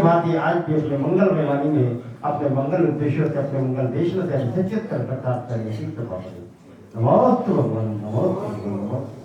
भांति आज भी अपने मंगलमय वाणी में अपने मंगल उद्देश्यों से अपने मंगल देश से अभिषेचित कर प्रकाश करें। नमोस्तु भगवान, नमोस्तु भगवान, नमोस्तु।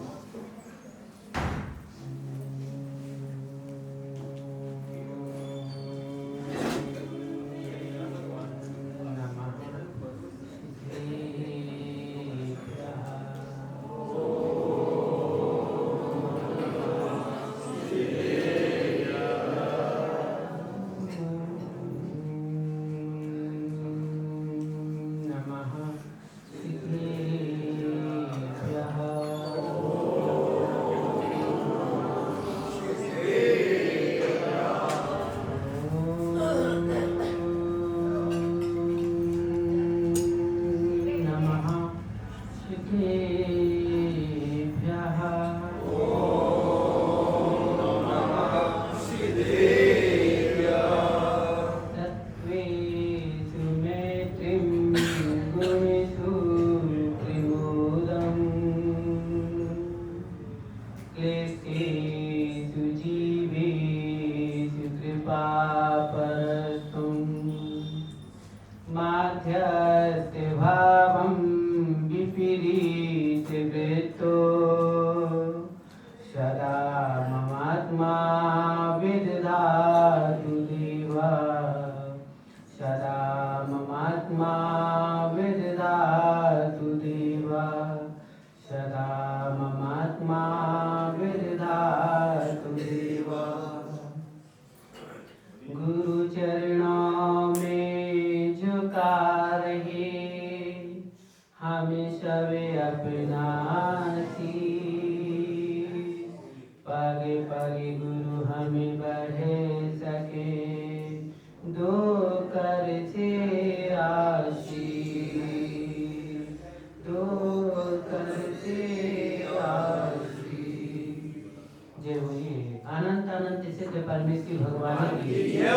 परमेश्वरी भगवान की जय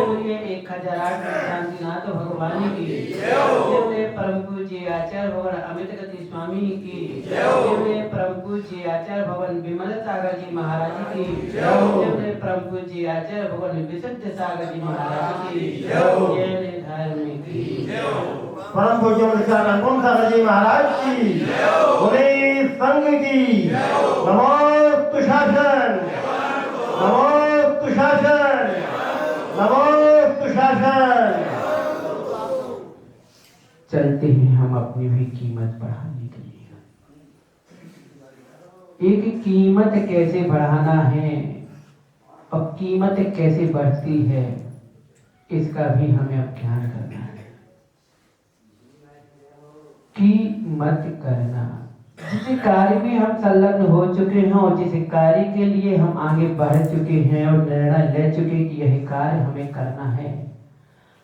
बोलिए 1008 शांतिनाथ भगवान की जय बोलिए परम पूज्य आचार्य भगवान अमित गति स्वामी की जय बोलिए परम पूज्य आचार्य भगवान विमल सागर जी महाराज की जय बोलिए परम पूज्य आचार्य भगवान विशुद्ध सागर जी महाराज की जय धर्म की जय परम पूज्य अनुसार सागर जी महाराज की बोले संघ की नमोस्तु शासन, नमोस्तु शासन, नमोस्तु शासन। चलते हैं हम अपनी भी कीमत बढ़ाने के लिए। एक कीमत कैसे बढ़ाना है और कीमत कैसे बढ़ती है, इसका भी हमें अब ध्यान करना है। कीमत करना, जिस कार्य में हम संलग्न हो चुके हैं और जिस कार्य के लिए हम आगे बढ़ चुके हैं और निर्णय ले चुके कि यह कार्य हमें करना है,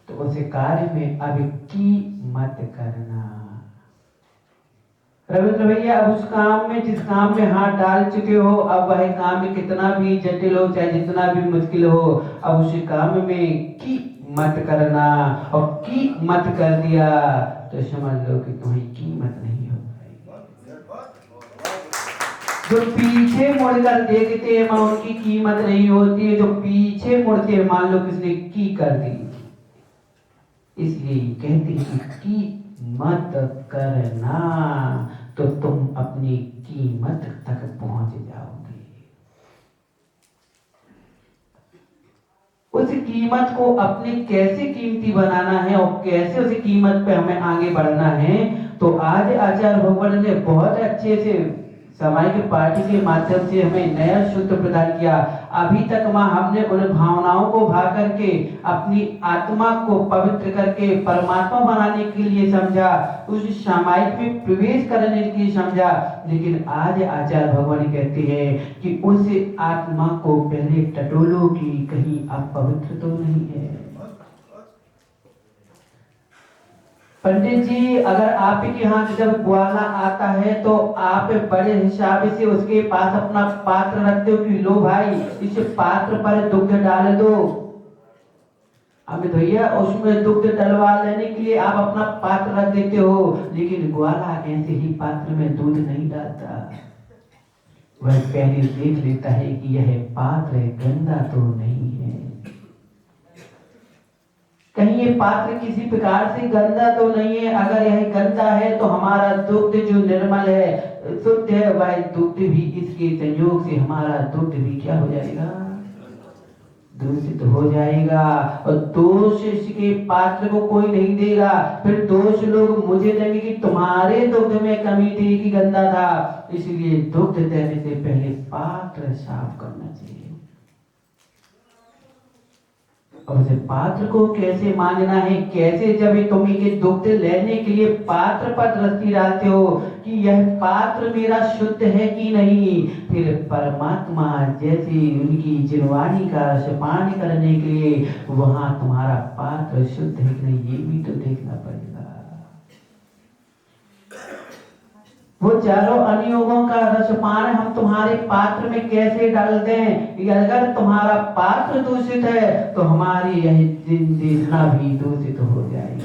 तो उस कार्य में अब कीमत करना। रविंद्र भैया, अब उस काम में जिस काम में हाथ डाल चुके हो, अब वह काम में कितना भी जटिल हो चाहे जितना भी मुश्किल हो, अब उस काम में कीमत करना। और कीमत कर दिया तो समझ लो कि तुम्हारी कीमत नहीं हो। जो पीछे मुड़कर देखते हैं मां उनकी कीमत नहीं होती है, जो पीछे मुड़ते हैं मान लो किसने की कर दी। इसलिए कहते हैं कि कीमत करना तो तुम अपनी कीमत तक पहुंच जाओगे। उस कीमत को अपने कैसे कीमती बनाना है और कैसे उस कीमत पे हमें आगे बढ़ना है, तो आज आचार्य भगवान ने बहुत अच्छे से समय के पार्टी के माध्यम से हमें नया सूत्र प्रदान किया। अभी तक मां हमने उन भावनाओं को भा करके अपनी आत्मा को पवित्र करके परमात्मा बनाने के लिए समझा, उस सामायिक में प्रवेश करने के लिए समझा। लेकिन आज आचार्य भगवान कहते हैं कि उस आत्मा को पहले टटोलो कि कहीं अपवित्र तो नहीं है। पंडित जी, अगर आपके यहाँ जब ग्वाला आता है तो आप बड़े हिसाब से उसके पास अपना पात्र रखते हो कि लो भाई इस पात्र पर दुग्ध डाल दो। अब भैया उसमें दुग्ध डलवा लेने के लिए आप अपना पात्र रख देते हो, लेकिन ग्वाला ऐसे ही पात्र में दूध नहीं डालता। वह पहले देख लेता है कि यह पात्र गंदा तो नहीं है। कहीं ये पात्र किसी प्रकार से गंदा तो नहीं है। अगर यह गंदा है तो हमारा दुग्ध जो निर्मल है, शुद्ध है, वह दुग्ध भी इसके संयोग से हमारा दुग्ध भी क्या हो जाएगा, दूषित हो जाएगा। और दोष इसके पात्र को कोई नहीं देगा, फिर दोष लोग मुझे देंगे कि तुम्हारे दुग्ध में कमी थी कि गंदा था। इसलिए दुग्ध देने से पहले पात्र साफ करना चाहिए। और उसे पात्र को कैसे मांगना है, कैसे, जब तुम के दुग्ध लेने के लिए पात्र पर दृष्टि डालते हो कि यह पात्र मेरा शुद्ध है कि नहीं, फिर परमात्मा जैसे उनकी जिनवाणी का रसपान करने के लिए वहां तुम्हारा पात्र शुद्ध है कि नहीं, ये भी तो देखना पड़ेगा। वो चारों अनुयोगों का रसपान हम तुम्हारे पात्र में कैसे डाल दें। अगर तुम्हारा पात्र दूषित है तो हमारी यह जिंदगी भी दूषित हो जाएगी।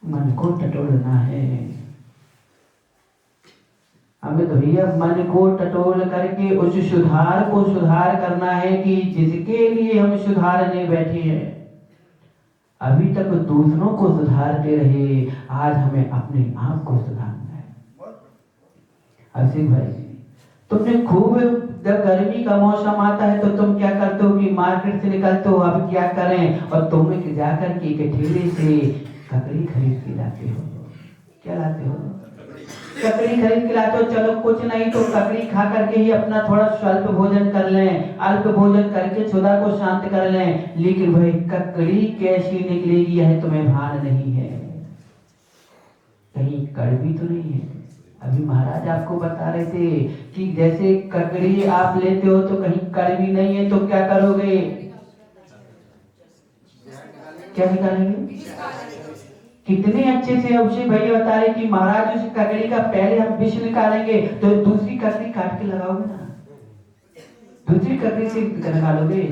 मन को टटोलना है हमें, तो भैया मन को टटोल करके उस सुधार को सुधार करना है कि जिसके लिए हम सुधारने बैठे हैं। अभी तक दूसरों को सुधारते रहे, आज हमें अपने आप को सुधारना है। अभिषेक भाई, तुमने खूब, जब गर्मी का मौसम आता है तो तुम क्या करते हो कि मार्केट से निकलते हो, अब क्या करें, और तुम जाकर के ठेले से ककड़ी खरीद के लाते हो। क्या लाते हो? ककड़ी खरीद के लाते हो। चलो कुछ नहीं तो ककड़ी खा करके ही अपना थोड़ा स्वल्प भोजन कर लें, अल्प भोजन करके क्षुधा को शांत कर लें। लेकिन भाई ककड़ी कैसी निकलेगी यह तुम्हें भान नहीं है, कहीं कड़वी तो नहीं है। अभी महाराज आपको बता रहे थे कि जैसे ककड़ी आप लेते हो तो कहीं कड़वी नहीं है तो क्या करोगे, क्या निकालेंगे? कितने अच्छे से अभिषेक भैया बता रहे कि महाराज उस ककड़ी का पहले हम विष निकालेंगे तो दूसरी ककड़ी काट के लगाओगे ना, दूसरी ककड़ी से निकालोगे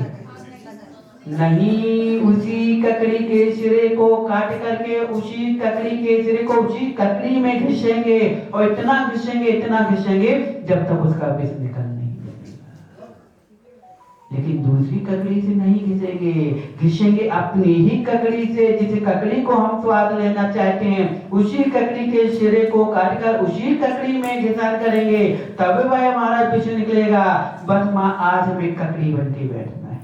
नहीं, उसी ककड़ी के सिरे को काट करके उसी ककड़ी के सिरे को उसी ककड़ी में घिसेंगे, और इतना घिसेंगे जब तक उसका विष निकल नहीं जाएगा। लेकिन दूसरी ककड़ी से नहीं घिसेंगे अपनी ही ककड़ी से, जिस ककड़ी को हम स्वाद लेना चाहते हैं उसी ककड़ी के सिरे को काटकर उसी ककड़ी में घिसान करेंगे, तब वह हमारा विष निकलेगा। बस माँ आज हमें ककड़ी बनके बैठना है।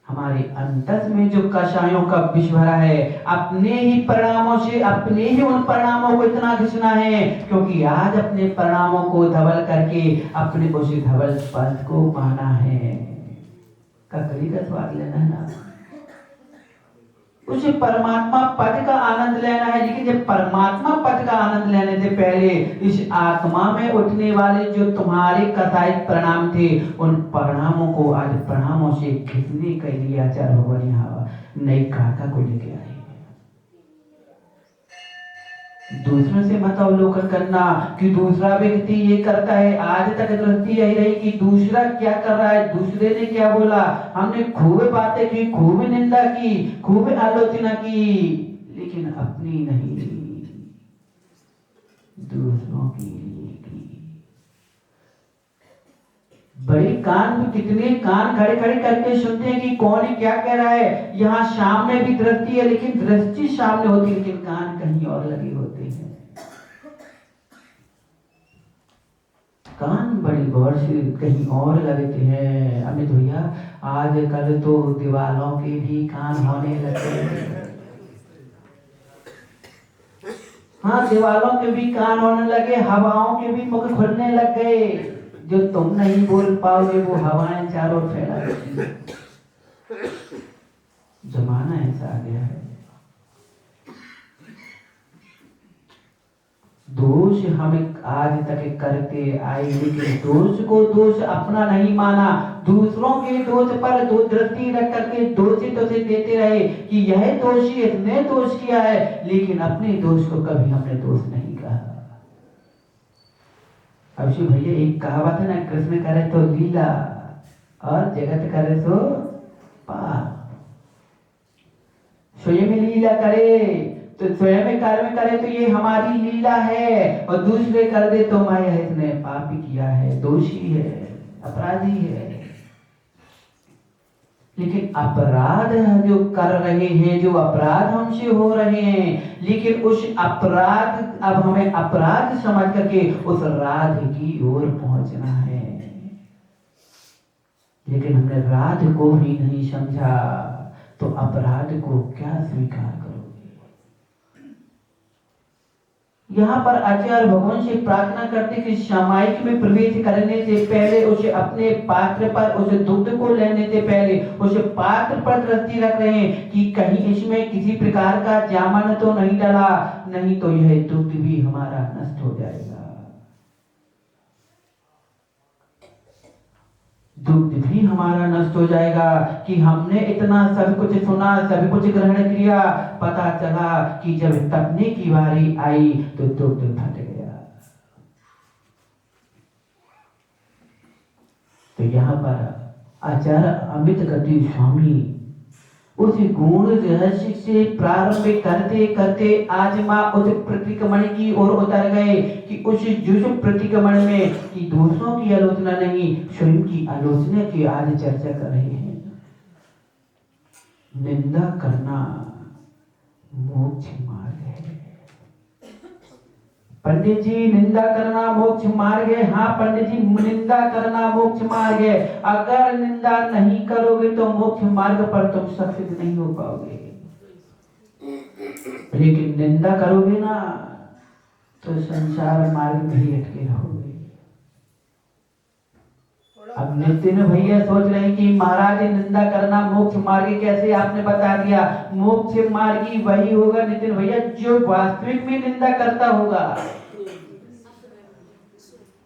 हमारे अंतस में जो कषायों का विष भरा है, अपने ही परिणामों से अपने ही उन परिणामों को इतना घिसना है, क्योंकि आज अपने परिणामों को धवल करके अपने उस धवल पंथ को पाना है। ककड़ी का स्वाद लेना है ना, उसे परमात्मा पद का आनंद लेना है। लेकिन जब परमात्मा पद का आनंद लेने से पहले इस आत्मा में उठने वाले जो तुम्हारे कसायिक परिणाम थे, उन परिणामों को आज परिणामों से खींचने के लिए आचार्य भगवान यहाँ नई काका को लेके आए। दूसरों से मत अवलोकन करना कि दूसरा व्यक्ति ये करता है। आज तक दृष्टि यही रही कि दूसरा क्या कर रहा है, दूसरे ने क्या बोला, हमने खूब बातें की, खूब निंदा की, खूब आलोचना की, लेकिन अपनी नहीं, दूसरों की की। बड़े कान, कितने कान खड़े खड़े करके सुनते हैं कि कौन क्या कह रहा है। यहाँ सामने भी दृष्टि है, लेकिन दृष्टि सामने होती है, लेकिन कान कहीं और लगे होते हैं। कान बड़ी गौर से कहीं और लगते हैं। अमित भैया आजकल तो दीवारों के भी कान होने लगे। हाँ, दीवारों के भी कान होने लगे, हवाओं के भी मुख खुलने लग गए। जो तुम नहीं बोल पाओगे वो हवाएं चारों फैला देती। जमाना ऐसा आ गया है। दोष हम आज तक करते आए, लेकिन दोष को दोष अपना नहीं माना, दूसरों के दोष पर दो दृष्टि रख करके दोषित उसे देते रहे कि यह दोषी, इसने दोष किया है, लेकिन अपने दोष को कभी हमने दोष नहीं कहा। अभिषेक भैया एक कहावत है ना, कृष्ण करे तो लीला और जगत करे तो पाप। स्वयं लीला करे तो स्वयं कर्म करे तो ये हमारी लीला है, और दूसरे कर दे तो माया इसने पाप किया है, दोषी है, अपराधी है। लेकिन अपराध जो कर रहे हैं, जो अपराध हमसे हो रहे हैं, लेकिन उस अपराध, अब हमें अपराध समझ करके उस राध की ओर पहुंचना है। लेकिन हमने राध को ही नहीं समझा तो अपराध को क्या स्वीकार करोगे। यहाँ पर आचार्य भगवान से प्रार्थना करते कि सामायिक में प्रवेश करने से पहले उसे अपने पात्र पर, उस दुग्ध को लेने से पहले उस पात्र पर दृष्टि रख रहे हैं कि कहीं इसमें किसी प्रकार का जामन तो नहीं डाला, नहीं तो यह दुग्ध भी हमारा नष्ट हो जाएगा। दुग्ध भी हमारा नष्ट हो जाएगा कि हमने इतना सब कुछ सुना, सब कुछ ग्रहण किया, पता चला कि जब तपने की बारी आई तो दुग्ध फट गया। तो यहाँ पर आचार्य अमित गति स्वामी उस गुण रहस्य से प्रारंभ करते करते आज माँ उस प्रतिक्रमण की ओर उतर गए कि उस जिस प्रतिक्रमण में कि दूसरों की आलोचना नहीं, स्वयं की आलोचना की आज चर्चा कर रहे हैं। निंदा करना मोक्ष मार्ग है। पंडित जी, निंदा करना मोक्ष मार्ग है। हाँ पंडित जी, निंदा करना मोक्ष मार्ग है। अगर निंदा नहीं करोगे तो मोक्ष मार्ग पर तुम सक्सेस नहीं हो पाओगे, लेकिन निंदा करोगे ना तो संसार मार्ग में ही अटके रहोगे। अब नितिन भैया सोच रहे हैं कि महाराज निंदा करना मोक्ष मार्ग कैसे, आपने बता दिया। मोक्ष मार्गी वही होगा नितिन भैया जो वास्तविक में निंदा करता होगा।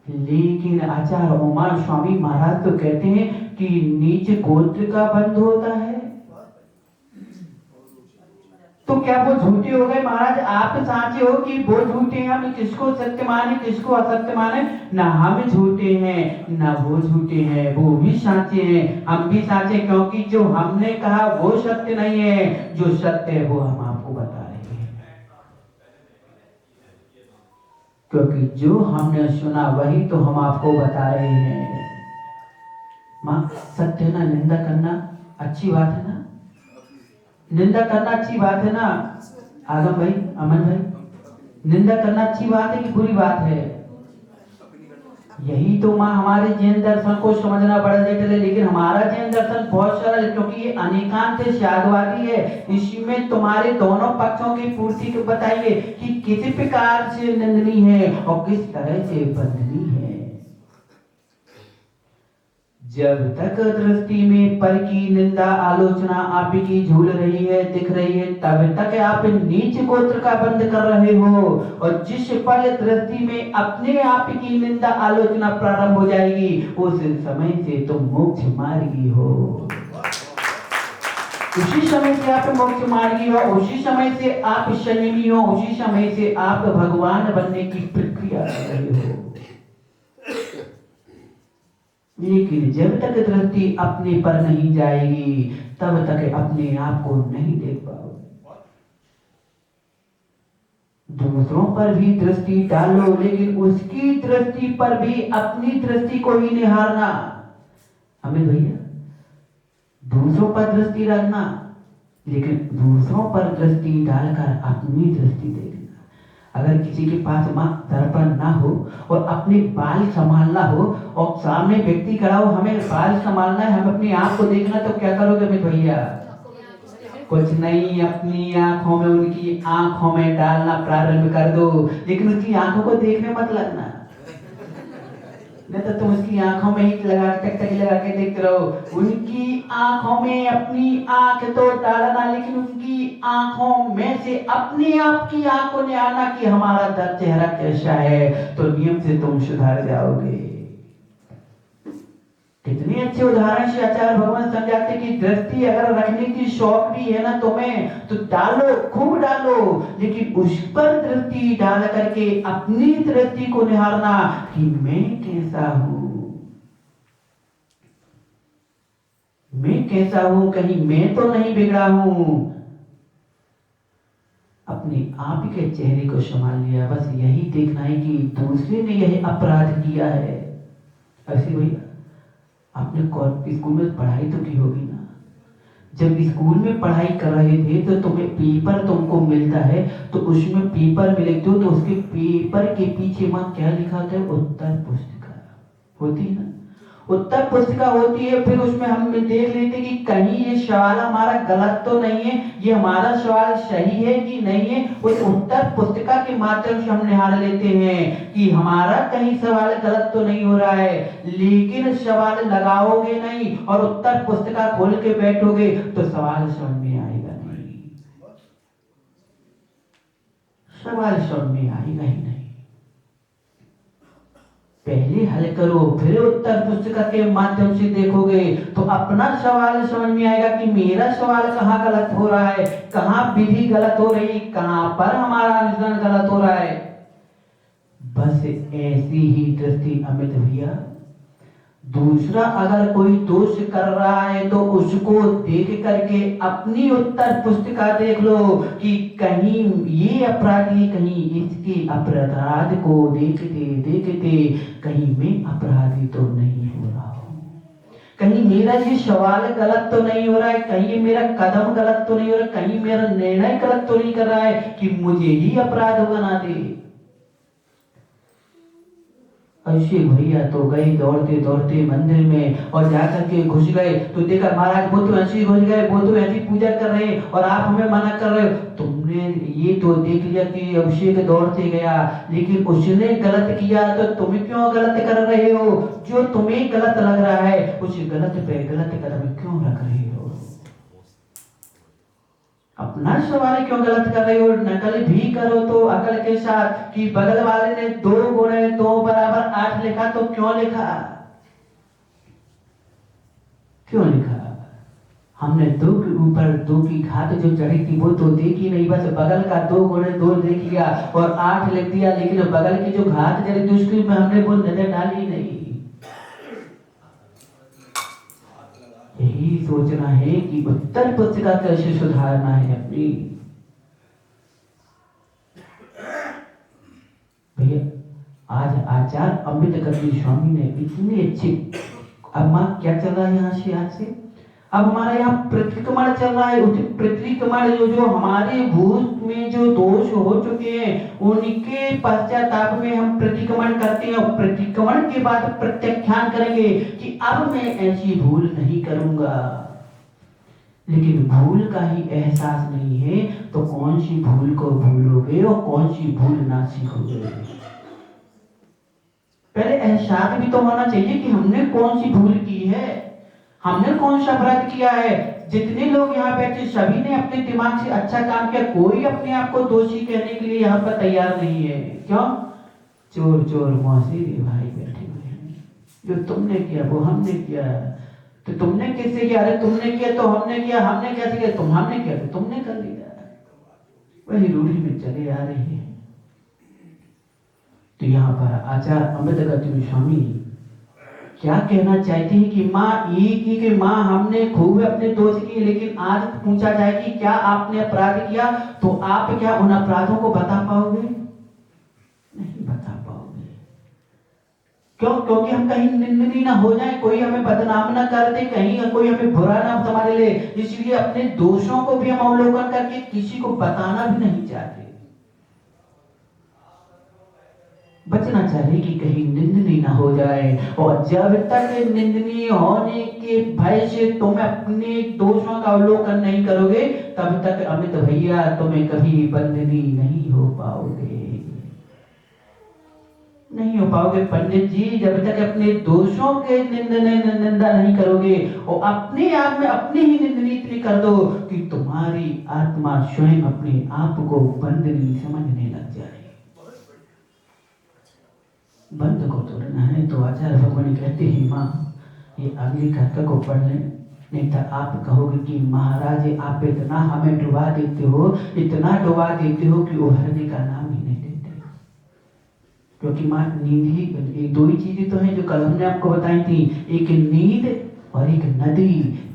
लेकिन आचार्य उमा स्वामी महाराज तो कहते हैं कि नीच गोत्र का बंध होता है, तो क्या वो झूठे हो गए? महाराज आप साचे हो कि वो झूठे हैं? हम किसको सत्य माने किसको असत्य माने? ना हम झूठे हैं ना वो झूठे हैं, वो भी साचे हैं हम भी साचे, क्योंकि जो हमने कहा वो सत्य नहीं है, जो सत्य है वो हम आपको बता रहे हैं। क्योंकि जो हमने सुना वही तो हम आपको बता रहे हैं। मां सत्य ना, निंदा करना अच्छी बात है ना? निंदा करना अच्छी बात है ना? आगम भाई, अमन भाई, निंदा करना अच्छी बात है कि बुरी बात है? यही तो माँ हमारे जैन दर्शन को समझना बड़ा जटिल है, लेकिन हमारा जैन दर्शन बहुत सरल है क्योंकि ये अनेकांत शादवादी है। इसमें तुम्हारे दोनों पक्षों की पूर्ति बताइए कि किस प्रकार से निंदनीय है और किस तरह से बंदनीय है। जब तक दृष्टि में पर की निंदा आलोचना आपकी झूल रही है, दिख रही है, तब तक आप नीच गोत्र का बंद कर रहे हो, और जिस पल दृष्टि में अपने आप की निंदा आलोचना प्रारंभ हो जाएगी उस समय से तुम मोक्ष मार्गी हो। उसी समय से आप मोक्ष मार्गी हो, उसी समय से आप संयमी हो, उसी समय से आप भगवान बनने की प्रक्रिया कर रहे हो। लेकिन जब तक दृष्टि अपने पर नहीं जाएगी तब तक अपने आप को नहीं देख पाओगे। दूसरों पर भी दृष्टि डालो, लेकिन उसकी दृष्टि पर भी अपनी दृष्टि को ही निहारना। हमें भैया दूसरों पर दृष्टि रखना, लेकिन दूसरों पर दृष्टि डालकर अपनी दृष्टि देखना। अगर किसी के पास मां दर्पण ना हो और अपने बाल संभालना हो और सामने व्यक्ति खड़ा हो, हमें बाल संभालना है, हम अपनी आंख को देखना, तो क्या करोगे मेरे भैया? कुछ नहीं, अपनी आंखों में, उनकी आंखों में डालना प्रारंभ कर दो, लेकिन उसकी आंखों को देखने मत लगना, नहीं तो तुम उसकी आंखों में ही लगा टकटकी लगा के देखते रहो। उनकी आंखों में अपनी आंख तो डालना, लेकिन उनकी आंखों में से अपनी आप की आंख को निहारना कि हमारा चेहरा कैसा है, तो नियम से तुम सुधार जाओगे। कितने अच्छे उदाहरण से आचार्य भगवान समझाते कि दृष्टि अगर रखने की शौक भी है ना तुम्हें, तो डालो, खूब डालो, लेकिन उस पर दृष्टि डाल करके अपनी दृष्टि को निहारना कि मैं कैसा हूं, मैं कैसा हूं, कहीं मैं तो नहीं बिगड़ा हूं। अपने आप के चेहरे को संभाल लिया, बस यही देखना है कि दूसरे ने यह अपराध किया है। ऐसे भैया आपने स्कूल में पढ़ाई तो की होगी ना, जब स्कूल में पढ़ाई कर रहे थे तो तुम्हें पेपर तुमको मिलता है, तो उसमें पेपर में लिखते हो तो उसके पेपर के पीछे वहां क्या लिखा होता है? उत्तर पुस्तिका होती है ना, उत्तर पुस्तिका होती है। फिर उसमें हम देख लेते कि कहीं ये सवाल हमारा गलत तो नहीं है, ये हमारा सवाल सही है कि नहीं है। उस उत्तर पुस्तिका के माध्यम से हम निहार लेते हैं कि हमारा कहीं सवाल गलत तो नहीं हो रहा है। लेकिन सवाल लगाओगे नहीं और उत्तर पुस्तिका खोल के बैठोगे तो सवाल समझ में आएगा नहीं, सवाल समझ में आएगा ही नहीं। पहले हल करो, फिर उत्तर पुस्तिका के माध्यम से देखोगे तो अपना सवाल समझ में आएगा कि मेरा सवाल कहाँ गलत हो रहा है, कहाँ विधि गलत हो रही है, कहाँ पर हमारा अनुसंधान गलत हो रहा है। बस ऐसी ही दृष्टि अमित भैया, दूसरा अगर कोई दोष कर रहा है तो उसको देख करके अपनी उत्तर पुस्तिका देख लो कि कहीं ये अपराधी, कहीं इसके अपराध को देखते देखते कहीं मैं अपराधी तो नहीं हो रहा हूँ, कहीं मेरा ये सवाल गलत तो नहीं हो रहा है, कहीं ये मेरा कदम गलत तो नहीं हो रहा, कहीं मेरा निर्णय गलत तो नहीं कर रहा है कि मुझे ही अपराध बना दे। अभिषेक भैया तो गए दौड़ते दौड़ते मंदिर में और जाकर के घुस गए तो देखा महाराज वो तो ऐसे घुस गए, वो तो ऐसी पूजा कर रहे हैं और आप हमें मना कर रहे हो। तुमने ये तो देख लिया कि अभिषेक दौड़ते गया, लेकिन उसने गलत किया तो तुम क्यों गलत कर रहे हो? जो तुम्हें गलत लग रहा है उस गलत पे गलत कदम क्यों रख रहे हो? अपना सवाल क्यों गलत कर रहे हो? नकल भी करो तो अकल के साथ कि बगल वाले ने 2 × 2 = 8 लिखा तो क्यों लिखा? क्यों लिखा? हमने 2 के ऊपर 2 की घात जो चढ़ी थी वो तो देखी नहीं, बस बगल का 2 × 2 देख लिया और 8 लिख दिया, लेकिन बगल की जो घात चढ़ी थी उसकी में हमने वो नजर डाली नहीं। यही सोचना है कि उत्तर पुस्तिका कैसे सुधारना है अपनी। भैया आज आचार्य अमृतकल्पी स्वामी ने इतने अच्छे, अब मां क्या चल रहा है यहाँ से, आज से अब हमारा यहाँ प्रतिक्रमण चल रहा है। उस प्रतिक्रमण जो हमारे भूत में जो दोष हो चुके हैं उनके पश्चाताप में हम प्रतिक्रमण करते हैं और प्रतिक्रमण के बाद प्रत्याख्यान करेंगे कि अब मैं ऐसी भूल नहीं करूंगा। लेकिन भूल का ही एहसास नहीं है तो कौन सी भूल को भूलोगे और कौन सी भूल ना सीखोगे? पहले एहसास भी तो होना चाहिए कि हमने कौन सी भूल की है, हमने कौन सा अपराध किया है। जितने लोग यहाँ बैठे सभी ने अपने दिमाग से अच्छा काम किया, कोई अपने आप को दोषी कहने के लिए यहाँ पर तैयार नहीं है। क्यों? चोर चोर मौसी भाई बैठे हुए हैं, जो तुमने किया वो हमने किया, तो तुमने किससे किया? अरे तुमने किया तो हमने किया, हमने कैसे किया? हमने किया तो तुमने कर लिया। वही रूढ़ी में चले आ रहे हैं। तो यहाँ पर आचार्य अमृतकल्पी स्वामी क्या कहना चाहते हैं कि माँ एक ही कि माँ हमने खूब अपने दोष किए, लेकिन आज पूछा जाए कि क्या आपने अपराध किया तो आप क्या उन अपराधों को बता पाओगे? नहीं बता पाओगे। क्यों? क्योंकि हम कहीं निंदनीय ना हो जाए, कोई हमें बदनाम ना कर दे, कहीं कोई हमें बुरा ना समझ ले, इसलिए अपने दोषों को भी हम अवलोकन करके किसी को बताना भी नहीं चाहते। बचना चाहिए कि कहीं निंदनीय ना हो जाए, और जब तक निंदनीय होने के भय से तुम अपने दोषों का अवलोकन नहीं करोगे तब तक अमित भैया तुम्हें कभी बंदनी नहीं हो पाओगे, नहीं हो पाओगे पंडित जी। जब तक अपने दोषों के निंदा नहीं करोगे और अपने आप में अपनी ही निंदनी इतनी कर दो कि तुम्हारी आत्मा स्वयं अपने आप को बंदनी समझने लग जाए। बंद को तोड़ना है तो आचार्य भगवान कहते हैं माँ ये अगली कथा को पढ़ लें, नहीं तो आप कहोगे कि महाराज आप इतना हमें डुबा देते हो, इतना डुबा देते हो कि उभरने का नाम ही नहीं देते। क्योंकि माँ नींद ही 2 ही चीजें तो हैं जो कल हमने आपको बताई थी, एक नींद और एक नदी।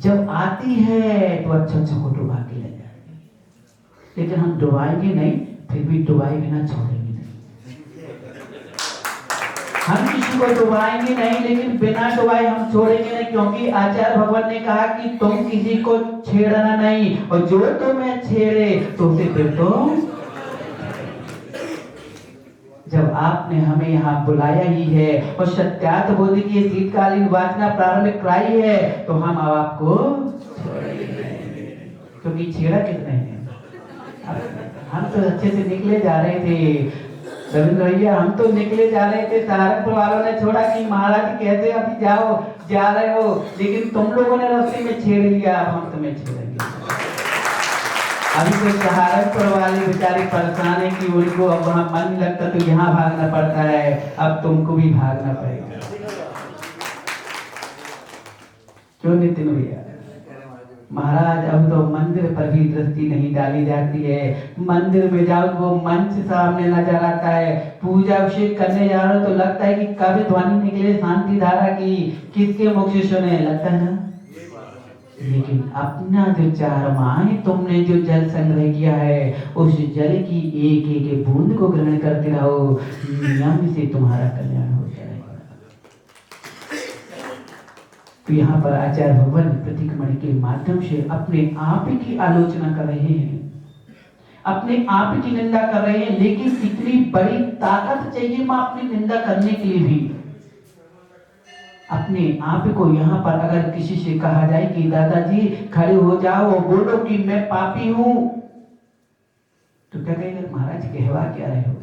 जब आती है तो अच्छा को डुबा के ले जाएगी, लेकिन हम डुबाएंगे नहीं, फिर भी डुबाए बिना छोड़ेंगे नहीं। हम किसी को डुबाएंगे नहीं, लेकिन बिना डुबाए हम छोड़ेंगे नहीं, क्योंकि आचार्य भगवान ने कहा कि तुम किसी को छेड़ना नहीं, और जो तुम्हें छेड़े तो उसे फिर तुम। जब आपने हमें यहाँ बुलाया ही है और सत्यार्थ बोधि की शीतकालीन वासना प्रारंभ कराई है, तो हम अब आपको क्योंकि छेड़ा कितने हैं। हम तो अच्छे से निकले जा रहे थे रविंद्र भैया, हम तो निकले जा रहे थे, सहारनपुर वालों ने छोड़ा कि महाराज कैसे अभी जाओ जा रहे हो, लेकिन तुम लोगों ने रास्ते में छेड़ लिया, अब हम तुम्हें छेड़ेंगे। अभी तो सहारनपुर वाले बेचारे परेशान है कि उनको अब वहां मन नहीं लगता तो यहाँ भागना पड़ता है, अब तुमको भी भागना पड़ेगा। क्यों नितिन भैया? महाराज अब तो मंदिर पर भी दृष्टि नहीं डाली जाती है। मंदिर में जाओ वो मंच सामने नजर आता है, पूजा अभिषेक करने जा रहे हो तो लगता है कि कब ध्वनि निकले शांति धारा की, किसके मुख से सुने, लगता है ना। लेकिन अपना जो 4 माह तुमने जो जल संग्रह किया है, उस जल की एक एक बूंद को ग्रहण करते रहो, नियम से तुम्हारा कल्याण हो जाएगा। तो यहाँ पर आचार्य भगवान प्रतीक मणि के माध्यम से अपने आप की आलोचना कर रहे हैं, अपने आप की निंदा कर रहे हैं, लेकिन इतनी बड़ी ताकत चाहिए मां अपनी निंदा करने के लिए भी। अपने आप को यहाँ पर अगर किसी से कहा जाए कि दादाजी खड़े हो जाओ और बोलो कि मैं पापी हूं, तो क्या कहेंगे? महाराज कहवा क्या रहे हो?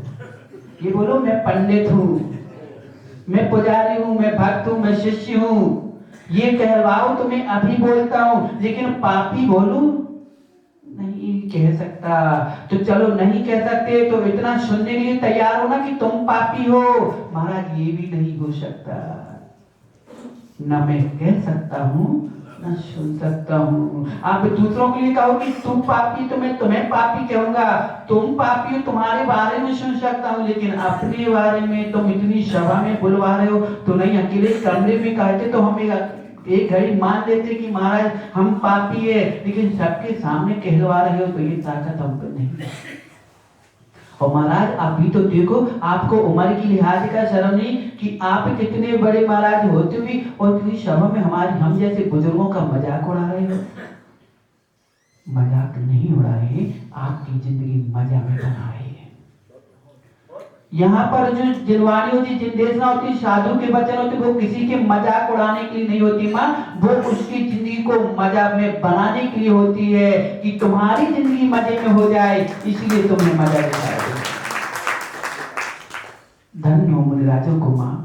ये बोलो मैं पंडित हूं, मैं पुजारी हूं, मैं भक्त हूं, मैं शिष्य हूं, ये कहवाओ तो मैं अभी बोलता हूं, लेकिन पापी बोलूं नहीं कह सकता। तो चलो नहीं कह सकते तो इतना सुनने के लिए तैयार हो ना कि तुम पापी हो। महाराज ये भी नहीं हो सकता, न मैं कह सकता हूं न सुन सकता हूं। आप दूसरों के लिए कहो कि तुम पापी, तो मैं तुम्हें पापी कहूंगा, तुम पापी हो तुम्हारे बारे में सुन सकता हूं, लेकिन अपने बारे में तुम इतनी सभा में बुलवा रहे हो तो नहीं। अकेले कमरे में कहते तो हम एक घड़ी मान लेते कि महाराज हम पापी है, लेकिन सबके सामने कहलवा रहे हो तो ये ताकत हम पे नहीं। और महाराज अभी तो देखो, आपको उम्र की लिहाज का शर्म नहीं कि आप कितने बड़े महाराज होते हुए और इतनी सभा में हम जैसे बुजुर्गों का मजाक उड़ा रहे हो। मजाक नहीं उड़ा रहे, आपकी जिंदगी मजा में बना रहे हैं। यहाँ पर जो जिनवाणी होती, जिनदेशना होती, साधु के वचन होते, वो किसी के मजाक उड़ाने के लिए नहीं होती माँ, वो उसकी जिंदगी को मजा में बनाने के लिए होती है कि तुम्हारी जिंदगी मजे में हो जाए, इसलिए तुम्हें मजा दिलाए। धन्य हो मुनिराजों को माँ,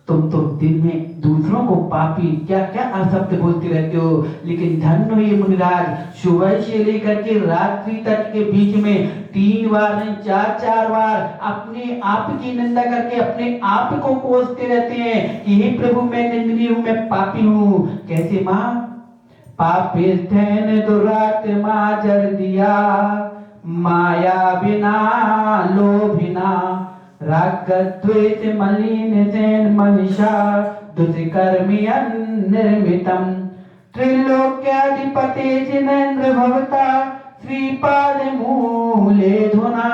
तुम तो दिन में दूसरों को पापी क्या क्या अशब्द बोलते रहते हो, लेकिन धन्य हो ये मुनिराज, सुबह से लेकर के रात्रि तक के बीच में 3 बार नहीं 4 बार अपने आप की निंदा करके अपने आप को कोसते रहते हैं कि हे प्रभु मैं निंदनीय हूं, मैं पापी हूं। कैसे माँ? पापिष्ठेन दुरात्मा जड़ दिया, माया बिना लोभिना, रागद्वेष मलिन जैन मनीषा, दुष्कर्मियं निर्मितम्, त्रिलोक्याधिपते जिनेन्द्र भवता, श्रीपाद मूले धुना,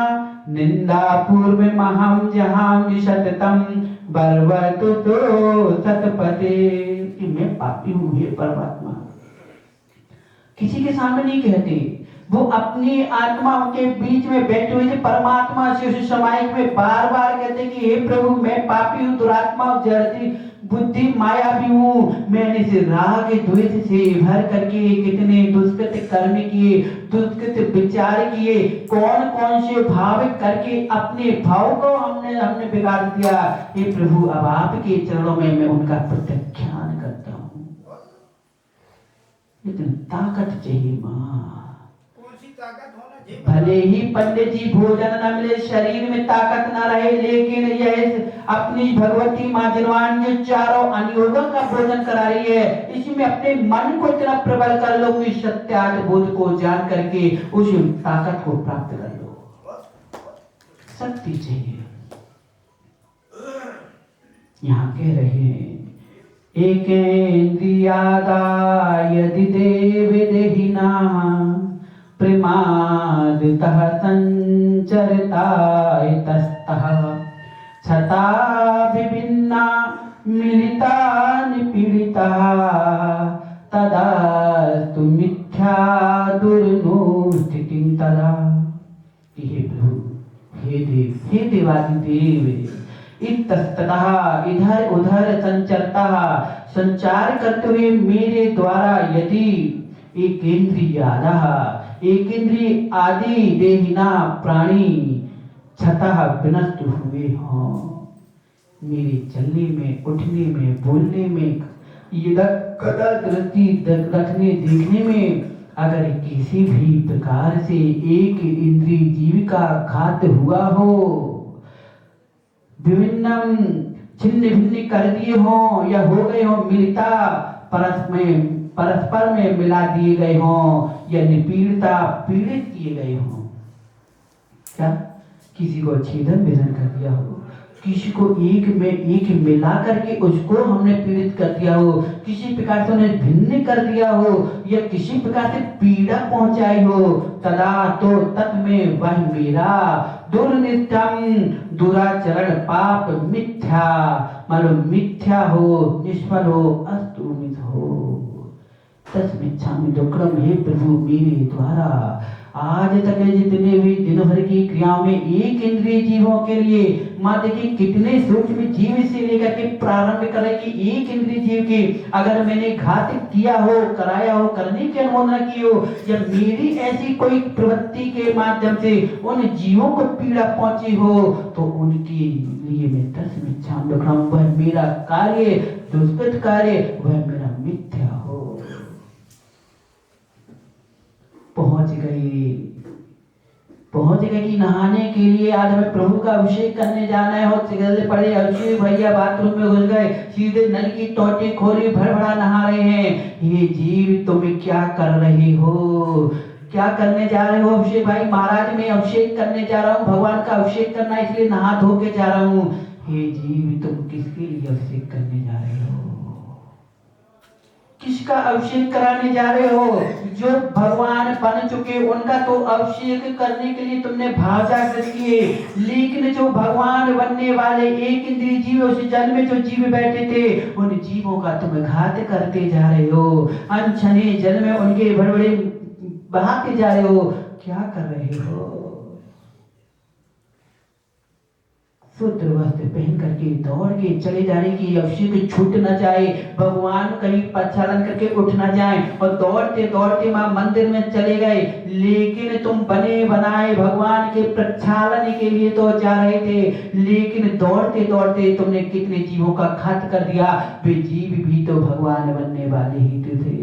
निंदा पूर्व महम जहामि सततम, बर्वतु तो सतपते। कि मैं पापी हूं हे परमात्मा, किसी के सामने नहीं कहते, वो अपनी आत्मा के बीच में बैठे हुए परमात्मा से उस समायिक में बार बार कहते कि हे प्रभु मैं पापी हूँ, दुरात्मा हूँ, जड़ती बुद्धि माया भी हूँ, मैंने से राग द्वेष से भर करके कितने दुष्कृत कर्म किए, दुष्कृत विचार किए, कौन कौन से भाव करके अपने भाव को हमने बिगाड़ दिया। हे प्रभु अब आपके चरणों में मैं उनका प्रत्याख्यान करता हूँ। इतनी ताकत चाहिए माँ। भले ही पंडित जी भोजन न मिले, शरीर में ताकत न रहे, लेकिन यह अपनी भगवती माँ जिनवाणी जो चारों अनुयोगों का भोजन करा रही है, इसमें अपने मन को इतना प्रबल कर लो कि सत्यार्थ बोध को जान करके उस ताकत को प्राप्त कर लो। शक्ति चाहिए। यहाँ कह रहे हैं एकेन्द्रियादा यदि देव देहिना, प्रमादतः संचरता इतस्तः, छता विभिन्ना चितः तदास्तु मिथ्या दुर्नो स्थितिं तदा। हे प्रभु, हे देव, हे देवादिदेव, इतस्ततः इधर उधर संचार करते हुए मेरे द्वारा यदि एकेंद्रिय आदि देहिना प्राणी छतः विनष्ट हुए हों, मेरे चलने में, उठने में, बोलने में, दृष्टि रखने देखने में अगर किसी भी प्रकार से एक इंद्रिय जीव का घात हुआ हो, विभिन्नम छिन्न भिन्न कर दिए हों या हो गए हों, मिलता परस्पर में मिला दिए गए हों या निपीड़ता पीड़ित किए गए हों। क्या किसी को छेदन भेदन कर दिया हो, किसी को एक में एक मिला करके उसको हमने पीड़ित कर दिया हो, किसी प्रकार से उन्हें भिन्न कर दिया हो या किसी प्रकार से पीड़ा पहुंचाई हो, तदा तो तत् में वह मेरा दुर्निष्ठम दुराचरण पाप मिथ्या, मालूम मिथ्या हो, निष्फल हो, अस्तुमित हो। तस्मिच्छामि दुक्कडम, हे प्रभु मेरे द्वारा आज तक जितने भी दिन भर की क्रियाओं में एक इंद्रिय जीवों के लिए मां देखिए कितने सूक्ष्म जीव से लेकर के प्रारंभ करें कि एक इंद्रिय जीव के अगर मैंने घात किया हो, कराया हो, करने की अनुमोदना की हो या मेरी ऐसी कोई प्रवृत्ति के माध्यम से उन जीवों को पीड़ा पहुंची हो तो उनके लिए मैं तस्मिच्छामि दुक्कडम, वह मेरा कार्य दुष्कृत कार्य, वह मेरा मिथ्या हो। पहुंच गए कि नहाने के लिए आज हमें प्रभु का अभिषेक करने जाना है और चिगले पड़े अभिषेक भैया बाथरूम में घुस गए, सीधे नल की टोटी खोली, भड़बड़ा नहा रहे हैं। ये जीव तुम क्या कर रहे हो, क्या करने जा रहे हो अभिषेक भाई? महाराज मैं अभिषेक करने जा रहा हूँ, भगवान का अभिषेक करना इसलिए नहा धो के जा रहा हूँ। हे जीव तुम किसके लिए अभिषेक करने जा रहे हो, किसका अभिषेक कराने जा रहे हो? जो भगवान बन चुके उनका तो अभिषेक करने के लिए तुमने भाव जागृत किए, लेकिन जो भगवान बनने वाले एक इंद्रिय जीव उस जल में जो जीव बैठे थे उन जीवों का तुम घात करते जा रहे हो, अनछने जल में उनके भड़बड़े बहाते जा रहे हो। क्या कर रहे हो? शुद्ध वस्त्र पहन करके दौड़ के चले जाने की अभिषेक छूट न जाए, भगवान कहीं प्रक्षालन करके उठ न जाए और दौड़ते दौड़ते मां मंदिर में चले गए, लेकिन तुम बने बनाए भगवान के प्रक्षालन के लिए तो जा रहे थे, लेकिन दौड़ते दौड़ते तुमने कितने जीवों का घात कर दिया। वे जीव भी तो भगवान बनने वाले ही थे,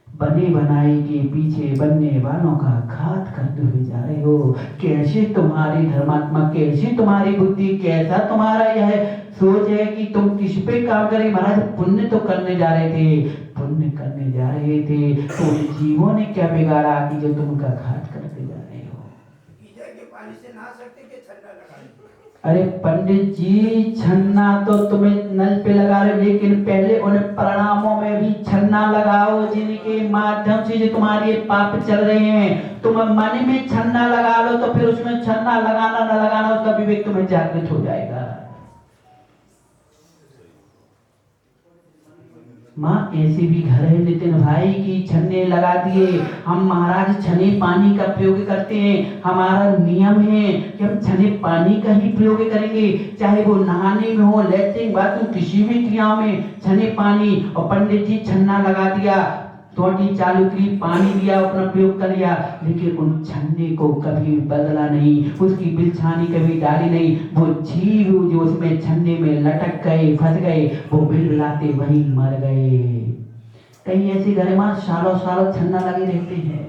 बने बनाए के पीछे बनने वालों का घात करते हुए जा रहे हो। कैसे तुम्हारी धर्मात्मा, कैसी तुम्हारी बुद्धि, कैसा तुम्हारा यह सोच है कि तुम किस पे काम करें? महाराज पुण्य तो करने जा रहे थे, पुण्य करने जा रहे थे तो जीवों ने क्या बिगाड़ा कि जो तुम उनका घात करते जा रहे हो? पानी से नहा सकते कि छन्ना लगा? अरे पंडित जी छन्ना तो तुम्हें नल पे लगा रहे, लेकिन पहले उन प्रणामों में भी छन्ना लगाओ जिनके माध्यम से जो तुम्हारे पाप चल रहे हैं। तुम मन में छन्ना लगा लो तो फिर उसमें छन्ना लगाना न लगाना उसका विवेक तुम्हें जागृत हो जाएगा। माँ ऐसे भी घर है नितिन भाई की छन्ने लगा दिए। हम महाराज छने पानी का प्रयोग करते हैं, हमारा नियम है कि हम छने पानी का ही प्रयोग करेंगे, चाहे वो नहाने में हो, लैट्रिन बाथरूम, किसी भी क्रिया में छने पानी। और पंडित जी छन्ना लगा दिया, टोटी चालू की, पानी लिया, अपना प्रयोग कर लिया, लेकिन उन छन्ने को कभी बदला नहीं, उसकी बिछानी कभी डाली नहीं। वो जीव जो उसमें छन्ने में लटक गए, फंस गए, वो बिलबिलाते वहीं मर गए। कई ऐसे घर में सालों सालों छन्ना लगे रहते हैं।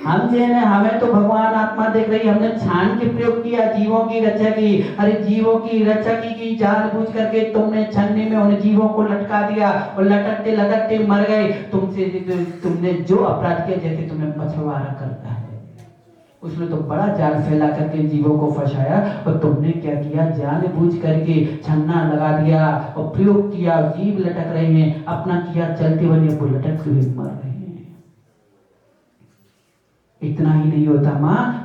हम जो है हमें तो भगवान आत्मा देख रही, हमने छान के प्रयोग किया जीवों की रक्षा की। अरे जीवों की रक्षा की जानबूझ करके तुमने छन्ने में उन जीवों को लटका दिया और लटकते लटकते मर गए। तुमने जो अपराध किया, जैसे तुमने मछुआरा करता है उसने तो बड़ा जाल फैला करके जीवों को फंसाया, और तुमने क्या किया, जानबूझ करके छन्ना लगा दिया और प्रयोग किया, जीव लटक रहे हैं, अपना किया चलते बने वो लटकते हुए मर रहे हैं। इतना ही नहीं होता माँ,